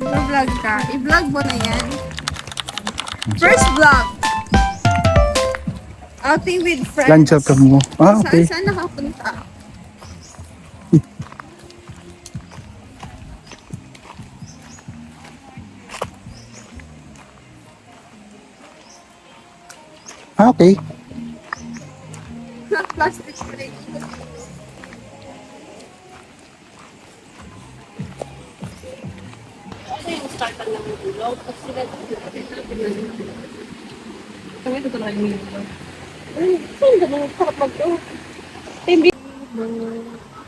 Mag-vlog ka. I-vlog mo na yan. First vlog. Outing with friends. Lunch ka mo. Ah, okay. Saan nakapunta? Ah, okay. Plastic spray.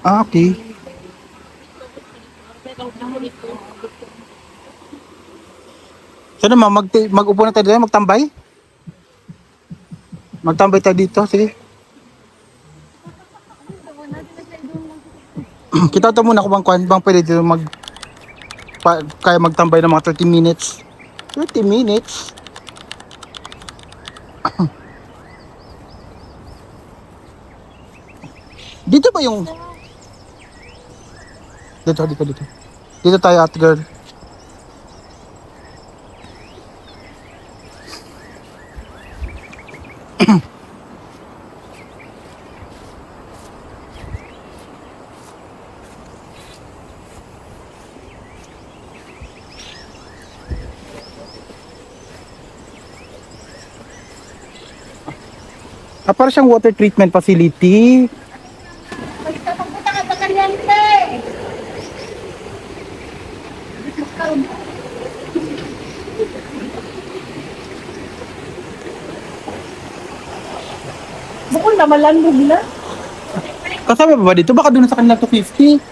Ah, okay. So naman, mag-upo na tayo dito, magtambay? Magtambay tayo dito, sige. Kita ito muna kung bang pwede dito kaya magtambay ng mga 30 minutes. 30 minutes? Dito ba yung... Dito. Dito tayo, ate girl. Para siyang water treatment facility. Bukol na malandog na. Kasama ba dito? Baka doon sa kanila 250.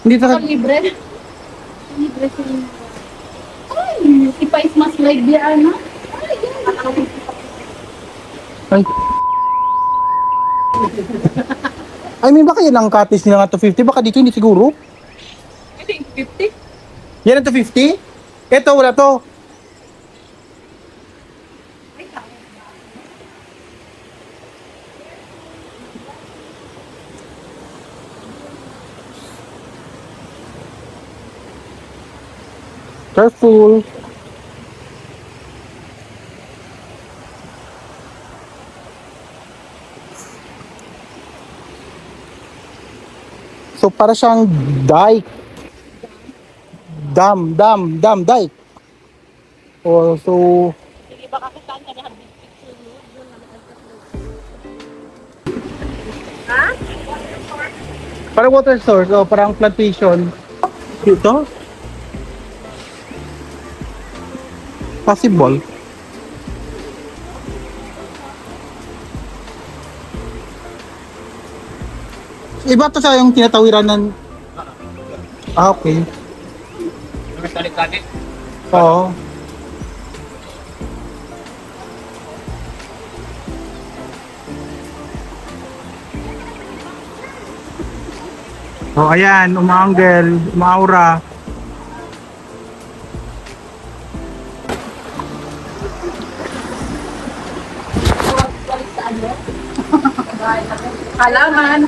Hindi sa Libre. Libre sila. Ay, ipa-is mas like di ano. Ay. I mean, baka yan ang cottage nila nga 250. Baka dito hindi siguro. Hindi, 50. Yan ang 250? Ito, wala to. Careful. So para siyang dike. Dam, dike. Oh, so Hindi ba kakitaan ka na habit picture mo? Ha? parang water source, oh, parang plantation. Dito? Possible. Iba to sa yung tinatawiran ng... Ah, okay. Oo. Oh, ayan, umaanggel, umaura. Halaman.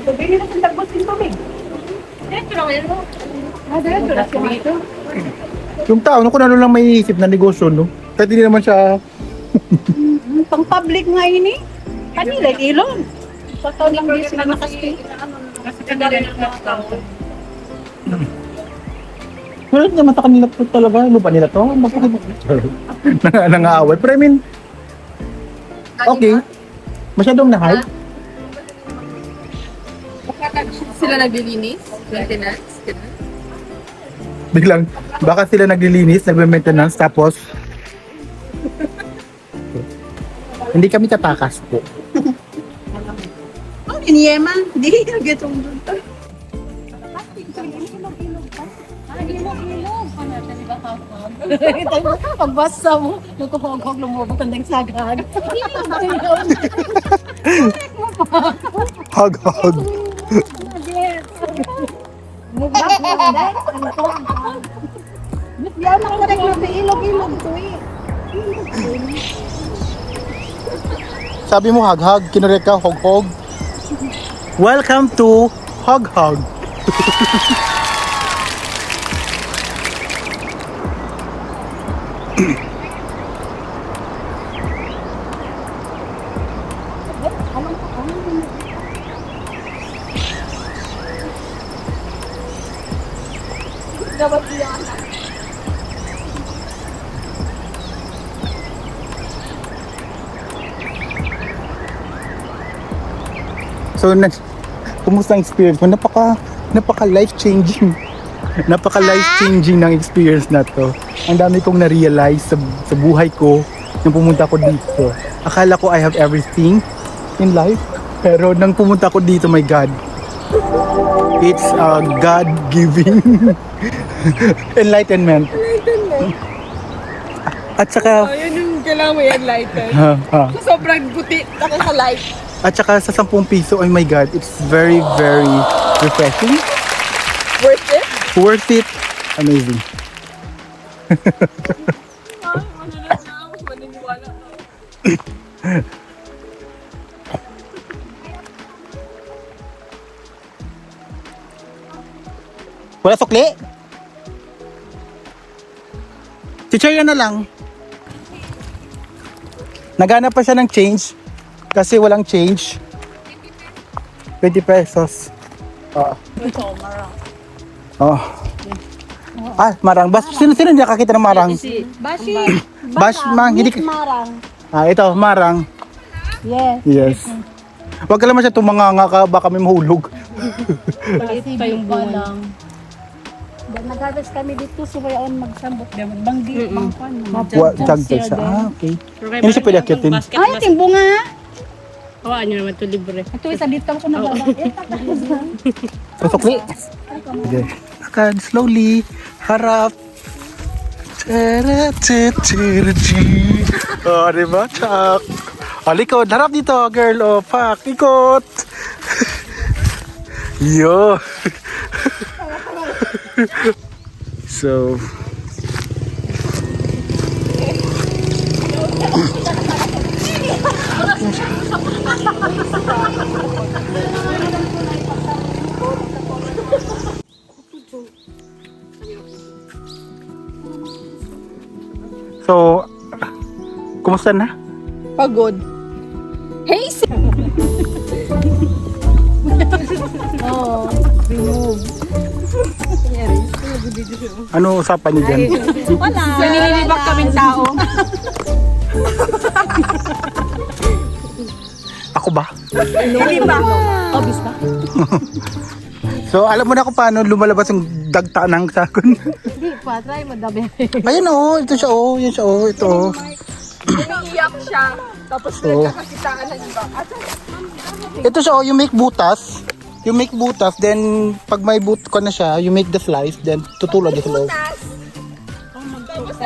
Hindi na sila tagbos yung tubig. Yung tao, no, kung ano lang may isip na negosyo, no? Kahit hindi naman siya... Pang public nga ini. Kanila, ilon. Sa taon lang din sila nakasting. Kasi kanila ng tao. Pero hindi naman sa kanila po talaga, lupa nila to. Nangaaway. Pero I mean, okay. Masyadong na-hype. Sila naglilinis? Maintenance? Biglang, baka sila naglilinis, nagme-maintenance, tapos hindi kami tatakas po. Oh, iniyema. Hindi, nagetong doon. Pagbasa mo, nagkukog-kog lumubog ang nagsagag. Hug. Yan ang correct na ilog-ilog to eh. Sabi mo hug, kinurek ka, hog. Welcome to Hog Hog. Dapat iyan. So, kumusta ang experience mo? Napaka life-changing. Napaka life-changing ng experience na to. Ang dami kong na-realize sa buhay ko nung pumunta ko dito. Akala ko I have everything in life. Pero nang pumunta ko dito, my God, it's a God-giving enlightenment. At saka, Yun yung kailangan mo i-enlighten. Sobrang buti, nakaka-light. at saka sa 10 piso, oh my God, it's very, very refreshing. Worth it? Worth it. Amazing. Ay, manalag na ako. Maniniwala ka. Wala sukli? Chichaya na lang. Naghanap pa siya ng change kasi walang change. 20 pesos. Ito, marang. Oh. Ah, marang. Sino hindi nakakita ng marang? Bashi. Bash, mang, hindi ka- Marang. Ah, ito, marang. Yes. Yes. Huwag ka naman siya tumanganga ka, baka may mahulog. Maliit pa yung bunga. Nag-harvest kami dito, so kayaon magsambot. Banggi, bangpan. Tagtag siya. Ah, okay. Hindi siya pwede akitin. Ay, ito yung bunga. Hawaan nyo naman ito libre. Ito, isa dito ako nababait. Sukli. Okay. Lakad, slowly. Harap. Oh, diba? Chak. Oh, likod. Harap dito, girl. Oh, pak. Ikot. Yo. So. So, kumusta na? Pagod. Hey, Oh, remove. Ano usapan niyo dyan? Wala. Nanililibak kaming tao. Ako ba? Hindi ba? Obvious ba? So, alam mo na kung paano lumalabas yung dagta ng sakon. Hindi pa, try mo dabi. Ayun oh, ito siya oh, yan siya oh, ito oh. Umiiyak siya. Tapos Oo. nagkakakitaan ng iba. Ito siya oh, you make butas. You make butas, then pag may ko na siya, you make the slice, then tutulad niya sa loob.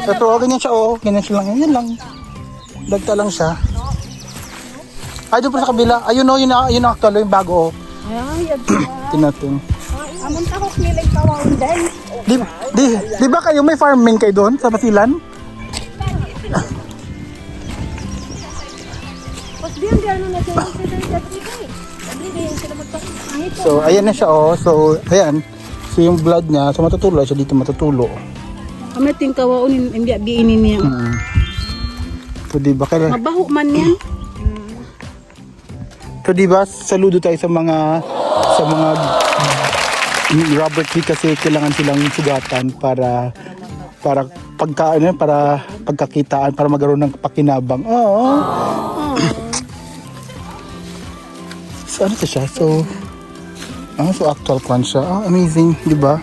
Ito oh, ganyan siya oh, ganyan siya lang, yan lang. Dagta lang siya. Ay, doon pa sa kabila. Ayun oh, yun ang actual, yung bago oh. Ay, yan. Tinatin. Amon tahok nila kawawin din. Di ba kayo may farming kayo doon sa Basilan? Pas diyan di ano na siya sila magpapangit. So, ayan na siya oh. So, ayan. So, yung blood niya, so matutulo siya dito, matutulo. Kami ting kawawin hindi diinin niya. So, di ba kaya? Mabaho man yan. So, di ba, saludo tayo sa mga rubber tree kasi kailangan silang sugatan para pagkakitaan, para magkaroon ng pakinabang. Oo. So, ano siya? So, so actual plan siya. Amazing, di ba?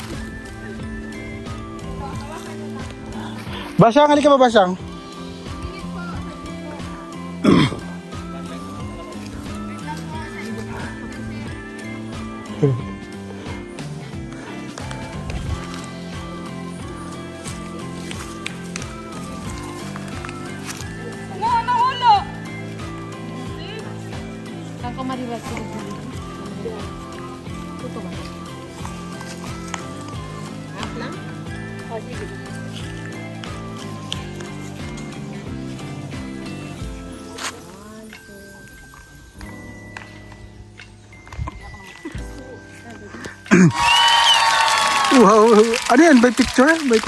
Basyang, halika ba, Basyang? Ako mariwas ko. Ito ba? Lang? Oh, sige. Wow, ano yan? By picture? By